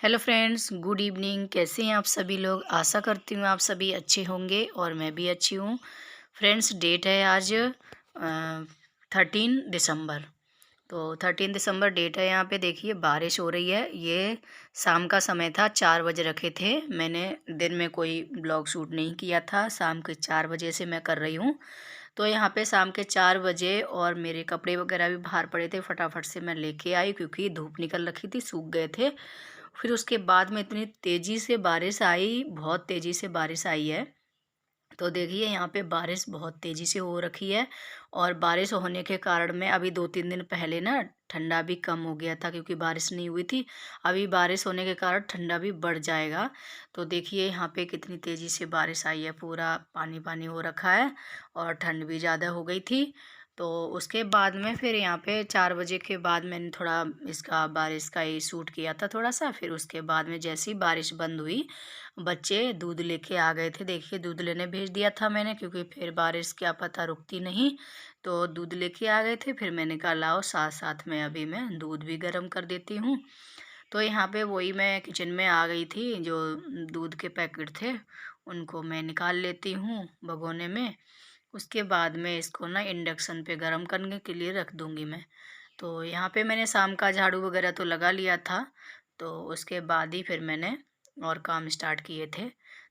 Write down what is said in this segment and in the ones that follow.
Hello friends, good evening. कैसे हैं आप सभी लोग? आशा करती हूँ आप सभी अच्छे होंगे और मैं भी अच्छी हूँ। फ्रेंड्स, डेट है आज 13 दिसंबर। तो 13 दिसंबर डेट है। यहाँ पे देखिए बारिश हो रही है। ये शाम का समय था, 4 बजे रखे थे। मैंने दिन में कोई ब्लॉग शूट नहीं किया था, शाम के 4 बजे से मैं कर रही हूँ। तो यहाँ पे शाम के 4 बजे और मेरे कपड़े वगैरह भी बाहर पड़े थे, फटाफट से मैं लेके आई क्योंकि धूप निकल रखी थी, सूख गए थे। फिर उसके बाद में इतनी तेज़ी से बारिश आई, बहुत तेज़ी से बारिश आई है। तो देखिए यहाँ पे बारिश बहुत तेज़ी से हो रखी है। और बारिश होने के कारण में अभी 2-3 दिन पहले ना ठंडा भी कम हो गया था क्योंकि बारिश नहीं हुई थी। अभी बारिश होने के कारण ठंडा भी बढ़ जाएगा। तो देखिए यहाँ पे कितनी तेज़ी से बारिश आई है, पूरा पानी पानी हो रखा है और ठंड भी ज़्यादा हो गई थी। तो उसके बाद में फिर यहाँ पे 4 बजे के बाद मैंने थोड़ा इसका बारिश का ही शूट किया था थोड़ा सा। फिर उसके बाद में जैसे ही बारिश बंद हुई, बच्चे दूध लेके आ गए थे। देखिए दूध लेने भेज दिया था मैंने क्योंकि फिर बारिश क्या पता रुकती नहीं। तो दूध लेके आ गए थे। फिर मैंने कहा लाओ साथ साथ में अभी मैं दूध भी गर्म कर देती हूँ। तो यहाँ पे वही मैं किचन में आ गई थी, जो दूध के पैकेट थे उनको मैं निकाल लेती हूँ भगोने में। उसके बाद में इसको ना इंडक्शन पे गर्म करने के लिए रख दूँगी मैं। तो यहाँ पे मैंने शाम का झाड़ू वगैरह तो लगा लिया था। तो उसके बाद ही फिर मैंने और काम स्टार्ट किए थे।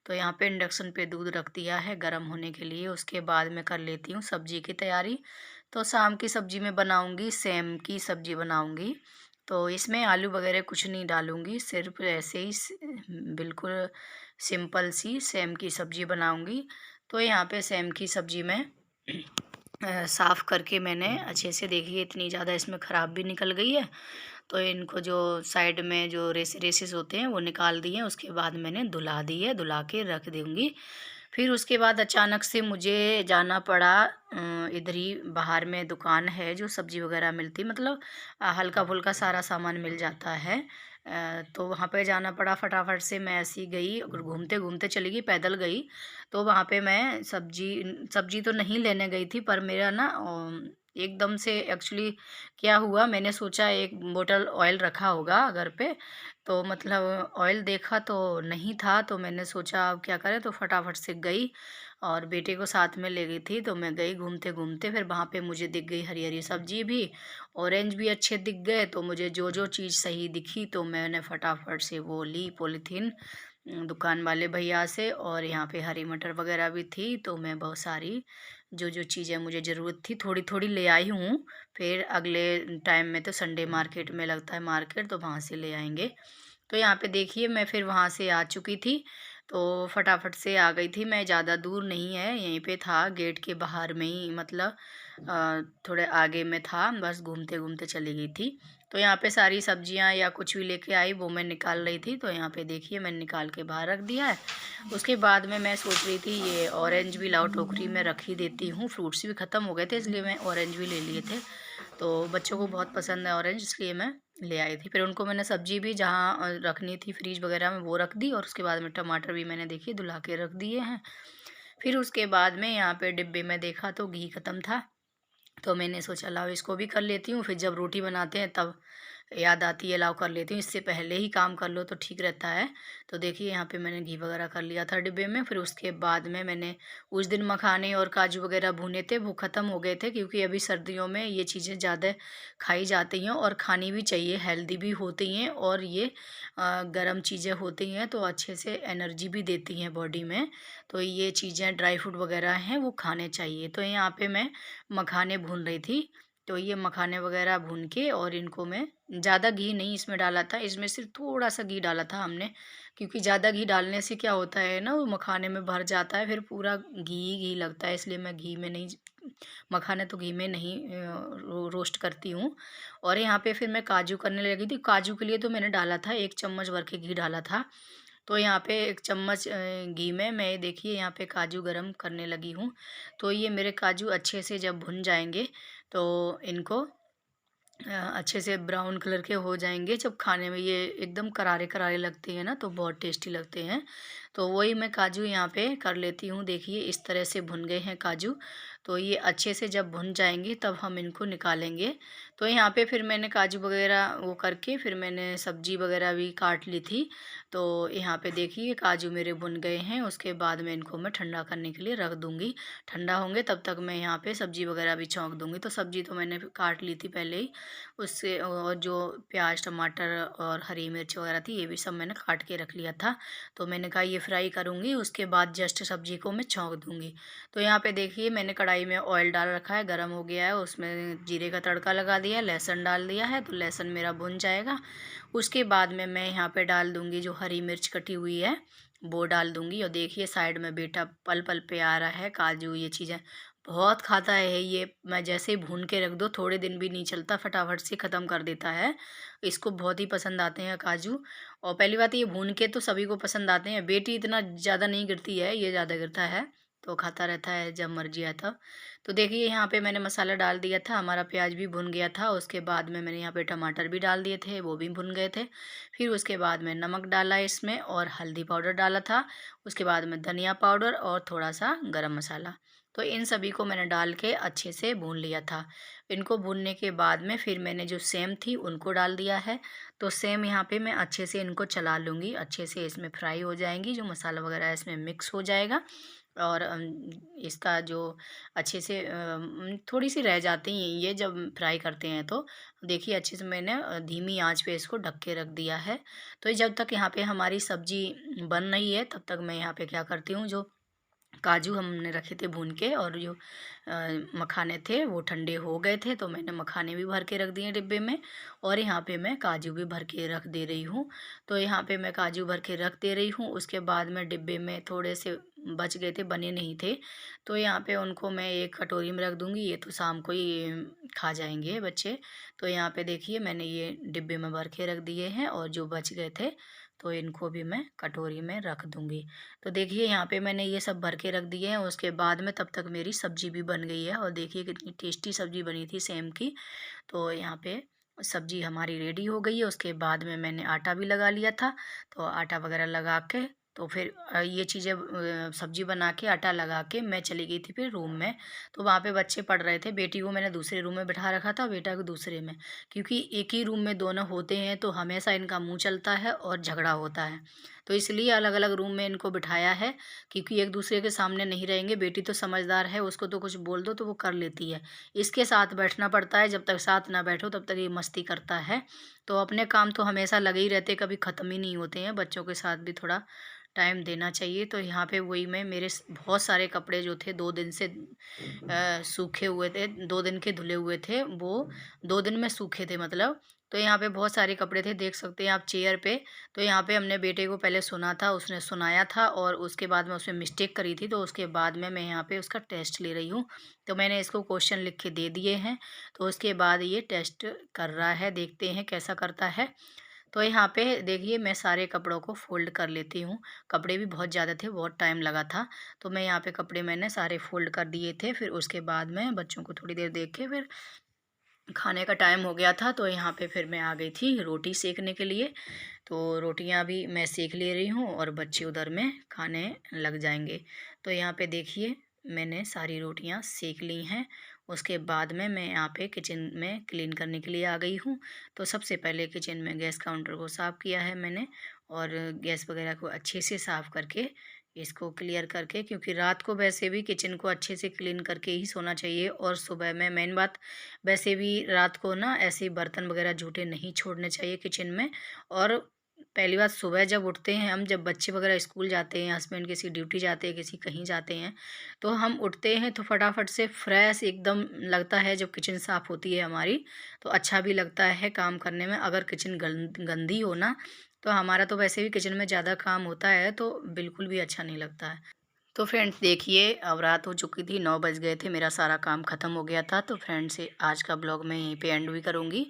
तो यहाँ पे इंडक्शन पे दूध रख दिया है गर्म होने के लिए। उसके बाद मैं कर लेती हूँ सब्जी की तैयारी। तो शाम की सब्जी में बनाऊँगी, सेम की सब्जी बनाऊँगी। तो इसमें आलू वगैरह कुछ नहीं डालूँगी, सिर्फ ऐसे ही बिल्कुल सिंपल सी सेम की सब्जी बनाऊँगी। तो यहाँ पे सेम की सब्जी में साफ़ करके मैंने अच्छे से, देखिए इतनी ज़्यादा इसमें ख़राब भी निकल गई है। तो इनको जो साइड में जो रेसेस होते हैं वो निकाल दिए। उसके बाद मैंने धुला दी है, धुला के रख दूँगी। फिर उसके बाद अचानक से मुझे जाना पड़ा, इधर ही बाहर में दुकान है जो सब्ज़ी वगैरह मिलती, मतलब हल्का-फुल्का सारा सामान मिल जाता है। तो वहाँ पे जाना पड़ा, फटाफट से मैं ऐसी गई और घूमते-घूमते चली गई, पैदल गई। तो वहाँ पे मैं सब्ज़ी सब्ज़ी तो नहीं लेने गई थी, पर मेरा ना एकदम से एक्चुअली क्या हुआ, मैंने सोचा एक बोतल ऑयल रखा होगा घर पे। तो मतलब ऑयल देखा तो नहीं था। तो मैंने सोचा अब क्या करें, तो फटाफट से गई और बेटे को साथ में ले गई थी। तो मैं गई घूमते घूमते, फिर वहाँ पे मुझे दिख गई हरी हरी सब्जी भी, ऑरेंज भी अच्छे दिख गए। तो मुझे जो जो चीज़ सही दिखी तो मैंने फटाफट से वो ली पॉलीथीन दुकान वाले भैया से। और यहाँ पे हरी मटर वगैरह भी थी। तो मैं बहुत सारी जो जो चीज़ें मुझे ज़रूरत थी थोड़ी थोड़ी ले आई हूँ। फिर अगले टाइम में तो संडे मार्केट में लगता है मार्केट, तो वहाँ से ले आएंगे। तो यहाँ पे देखिए मैं फिर वहाँ से आ चुकी थी। तो फटाफट से आ गई थी मैं, ज़्यादा दूर नहीं है, यहीं पे था गेट के बाहर में ही, मतलब थोड़े आगे में था, बस घूमते घूमते चली गई थी। तो यहाँ पे सारी सब्जियाँ या कुछ भी लेके आई वो मैं निकाल रही थी। तो यहाँ पे देखिए मैंने निकाल के बाहर रख दिया है। उसके बाद में मैं सोच रही थी ये ऑरेंज भी लाओ, टोकरी में रख ही देती हूँ। फ्रूट्स भी ख़त्म हो गए थे इसलिए मैं ऑरेंज भी ले लिए थे। तो बच्चों को बहुत पसंद है ऑरेंज, इसलिए मैं ले आई थी। फिर उनको मैंने सब्ज़ी भी जहाँ रखनी थी फ्रिज वगैरह में वो रख दी। और उसके बाद में टमाटर भी मैंने देखिए धुला के रख दिए हैं। फिर उसके बाद में यहाँ पे डिब्बे में देखा तो घी ख़त्म था। तो मैंने सोचा लाओ इसको भी कर लेती हूँ, फिर जब रोटी बनाते हैं तब याद आती है लाओ कर लेती हूँ, इससे पहले ही काम कर लो तो ठीक रहता है। तो देखिए यहाँ पे मैंने घी वगैरह कर लिया था डिब्बे में। फिर उसके बाद में मैंने उस दिन मखाने और काजू वगैरह भुने थे, वो ख़त्म हो गए थे क्योंकि अभी सर्दियों में ये चीज़ें ज़्यादा खाई जाती हैं और खानी भी चाहिए, हेल्दी भी होती हैं और ये गर्म चीज़ें होती हैं तो अच्छे से एनर्जी भी देती हैं बॉडी में। तो ये चीज़ें ड्राई फ्रूट वगैरह हैं वो खाने चाहिए। तो यहाँ पे मैं मखाने भून रही थी। तो ये मखाने वगैरह भून के और इनको मैं, ज़्यादा घी नहीं इसमें डाला था, इसमें सिर्फ थोड़ा सा घी डाला था हमने, क्योंकि ज़्यादा घी डालने से क्या होता है ना, वो मखाने में भर जाता है, फिर पूरा घी घी लगता है, इसलिए मैं घी में नहीं, मखाने तो घी में नहीं रोस्ट करती हूँ। और यहाँ पे फिर मैं काजू करने लगी थी। काजू के लिए तो मैंने डाला था 1 चम्मच भर के घी डाला था। तो यहाँ पे 1 चम्मच घी में मैं देखिए यहाँ पे काजू गरम करने लगी हूँ। तो ये मेरे काजू अच्छे से जब भुन जाएंगे तो इनको अच्छे से ब्राउन कलर के हो जाएंगे। जब खाने में ये एकदम करारे करारे लगते हैं ना तो बहुत टेस्टी लगते हैं। तो वही मैं काजू यहाँ पे कर लेती हूँ। देखिए इस तरह से भुन गए हैं काजू। तो ये अच्छे से जब भुन जाएंगी तब हम इनको निकालेंगे। तो यहाँ पे फिर मैंने काजू वगैरह वो करके फिर मैंने सब्जी वगैरह भी काट ली थी। तो यहाँ पे देखिए काजू मेरे भुन गए हैं। उसके बाद में इनको मैं ठंडा करने के लिए रख दूँगी। ठंडा होंगे तब तक मैं यहाँ पे सब्जी वगैरह भी छौंक दूँगी। तो सब्जी तो मैंने काट ली थी पहले ही, उससे और जो प्याज टमाटर और हरी मिर्च वगैरह थी ये भी सब मैंने काट के रख लिया था। तो मैंने कहा ये फ्राई करूँगी, उसके बाद जस्ट सब्जी को मैं छौंक दूँगी। तो यहाँ पे देखिए मैंने कढ़ाई में ऑयल डाल रखा है, गर्म हो गया है, उसमें जीरे का तड़का लगा दिया, लहसुन डाल दिया है। तो लहसुन मेरा भुन जाएगा। उसके बाद में मैं यहाँ पे डाल दूँगी जो हरी मिर्च कटी हुई है वो डाल दूँगी। और देखिए साइड में बेटा पल पल पे आ रहा है। काजू ये चीज़ें बहुत खाता है ये, मैं जैसे ही भून के रख दो थोड़े दिन भी नहीं चलता, फटाफट से ख़त्म कर देता है। इसको बहुत ही पसंद आते हैं काजू। और पहली बात ये भून के तो सभी को पसंद आते हैं, बेटी इतना ज़्यादा नहीं गिरती है, ये ज़्यादा गिरता है तो खाता रहता है जब मर्जी आए तब। तो देखिए यहाँ पे मैंने मसाला डाल दिया था, हमारा प्याज भी भुन गया था। उसके बाद में मैंने यहाँ पे टमाटर भी डाल दिए थे, वो भी भुन गए थे। फिर उसके बाद में नमक डाला इसमें और हल्दी पाउडर डाला था। उसके बाद में धनिया पाउडर और थोड़ा सा गरम मसाला। तो इन सभी को मैंने डाल के अच्छे से भून लिया था। इनको भूनने के बाद में फिर मैंने जो सेम थी उनको डाल दिया है। तो सेम यहाँ पे मैं अच्छे से इनको चला लूँगी, अच्छे से इसमें फ्राई हो जाएंगी, जो मसाला वगैरह है इसमें मिक्स हो जाएगा। और इसका जो अच्छे से थोड़ी सी रह जाती हैं ये जब फ्राई करते हैं। तो देखिए अच्छे से मैंने धीमी आंच पे इसको ढक के रख दिया है। तो ये जब तक यहाँ पे हमारी सब्जी बन रही है तब तक मैं यहाँ पे क्या करती हूँ, जो काजू हमने रखे थे भून के और जो मखाने थे वो ठंडे हो गए थे। तो मैंने मखाने भी भर के रख दिए डिब्बे में और यहाँ पे मैं काजू भी भर के रख दे रही हूँ। तो यहाँ पे मैं काजू भर के रख दे रही हूँ। उसके बाद में डिब्बे में थोड़े से बच गए थे, बने नहीं थे, तो यहाँ पे उनको मैं एक कटोरी में रख दूँगी। ये तो शाम को ही खा जाएंगे बच्चे। तो यहाँ पे देखिए मैंने ये डिब्बे में भर के रख दिए हैं और जो बच गए थे तो इनको भी मैं कटोरी में रख दूँगी। तो देखिए यहाँ पे मैंने ये सब भर के रख दिए हैं। उसके बाद में तब तक मेरी सब्ज़ी भी बन गई है और देखिए कितनी टेस्टी सब्ज़ी बनी थी सेम की। तो यहाँ पे सब्ज़ी हमारी रेडी हो गई है। उसके बाद में मैंने आटा भी लगा लिया था। तो आटा वगैरह लगा के तो फिर ये चीज़ें सब्ज़ी बना के आटा लगा के मैं चली गई थी फिर रूम में। तो वहाँ पे बच्चे पढ़ रहे थे, बेटी को मैंने दूसरे रूम में बिठा रखा था, बेटा को दूसरे में, क्योंकि एक ही रूम में दोनों होते हैं तो हमेशा इनका मुँह चलता है और झगड़ा होता है। तो इसलिए अलग अलग रूम में इनको बिठाया है, क्योंकि एक दूसरे के सामने नहीं रहेंगे। बेटी तो समझदार है, उसको तो कुछ बोल दो तो वो कर लेती है। इसके साथ बैठना पड़ता है, जब तक साथ ना बैठो तब तक ये मस्ती करता है। तो अपने काम तो हमेशा लगे ही रहते, कभी ख़त्म ही नहीं होते हैं। बच्चों के साथ भी थोड़ा टाइम देना चाहिए। तो यहाँ पे वही मैं मेरे बहुत सारे कपड़े जो थे 2 दिन से सूखे हुए थे, 2 दिन के धुले हुए थे, वो 2 दिन में सूखे थे मतलब। तो यहाँ पे बहुत सारे कपड़े थे, देख सकते हैं आप चेयर पे। तो यहाँ पे हमने बेटे को पहले सुना था, उसने सुनाया था और उसके बाद में उसमें मिस्टेक करी थी। तो उसके बाद में मैं यहाँ पे उसका टेस्ट ले रही हूँ। तो मैंने इसको क्वेश्चन लिख के दे दिए हैं। तो उसके बाद ये टेस्ट कर रहा है, देखते हैं कैसा करता है। तो यहाँ पे देखिए मैं सारे कपड़ों को फ़ोल्ड कर लेती हूँ। कपड़े भी बहुत ज़्यादा थे, बहुत टाइम लगा था। तो मैं यहाँ पे कपड़े मैंने सारे फ़ोल्ड कर दिए थे। फिर उसके बाद में बच्चों को थोड़ी देर देख के फिर खाने का टाइम हो गया था। तो यहाँ पे फिर मैं आ गई थी रोटी सेकने के लिए। तो रोटियाँ भी मैं सेक ले रही हूँ और बच्चे उधर में खाने लग जाएंगे। तो यहाँ पे देखिए मैंने सारी रोटियाँ सेक ली हैं। उसके बाद में मैं यहाँ पे किचन में क्लीन करने के लिए आ गई हूँ। तो सबसे पहले किचन में गैस काउंटर को साफ़ किया है मैंने और गैस वगैरह को अच्छे से साफ़ करके इसको क्लियर करके, क्योंकि रात को वैसे भी किचन को अच्छे से क्लीन करके ही सोना चाहिए। और सुबह में मेन बात, वैसे भी रात को ना ऐसे बर्तन वगैरह झूठे नहीं छोड़ने चाहिए किचन में। और पहली बात, सुबह जब उठते हैं हम, जब बच्चे वगैरह स्कूल जाते हैं, हस्बैंड किसी ड्यूटी जाते हैं, किसी कहीं जाते हैं, तो हम उठते हैं तो फटाफट से फ्रेश एकदम लगता है। जब किचन साफ़ होती है हमारी तो अच्छा भी लगता है काम करने में। अगर किचन गंदी हो ना, तो हमारा तो वैसे भी किचन में ज़्यादा काम होता है तो बिल्कुल भी अच्छा नहीं लगता है। तो फ्रेंड्स देखिए अब रात हो चुकी थी, 9 बज गए थे, मेरा सारा काम ख़त्म हो गया था। तो फ्रेंड्स आज का ब्लॉग मैं यहीं पे एंड भी करूँगी।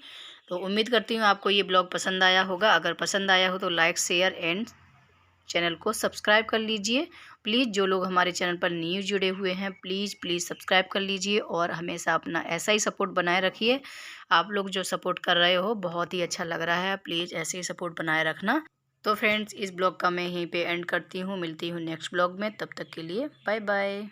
तो उम्मीद करती हूँ आपको ये ब्लॉग पसंद आया होगा। अगर पसंद आया हो तो लाइक शेयर एंड चैनल को सब्सक्राइब कर लीजिए। प्लीज़ जो लोग हमारे चैनल पर न्यू जुड़े हुए हैं प्लीज़ सब्सक्राइब कर लीजिए और हमेशा अपना ऐसा ही सपोर्ट बनाए रखिए। आप लोग जो सपोर्ट कर रहे हो बहुत ही अच्छा लग रहा है, प्लीज़ ऐसे ही सपोर्ट बनाए रखना। तो फ्रेंड्स इस ब्लॉग का मैं यहीं पे एंड करती हूँ, मिलती हूँ नेक्स्ट ब्लॉग में, तब तक के लिए बाय बाय।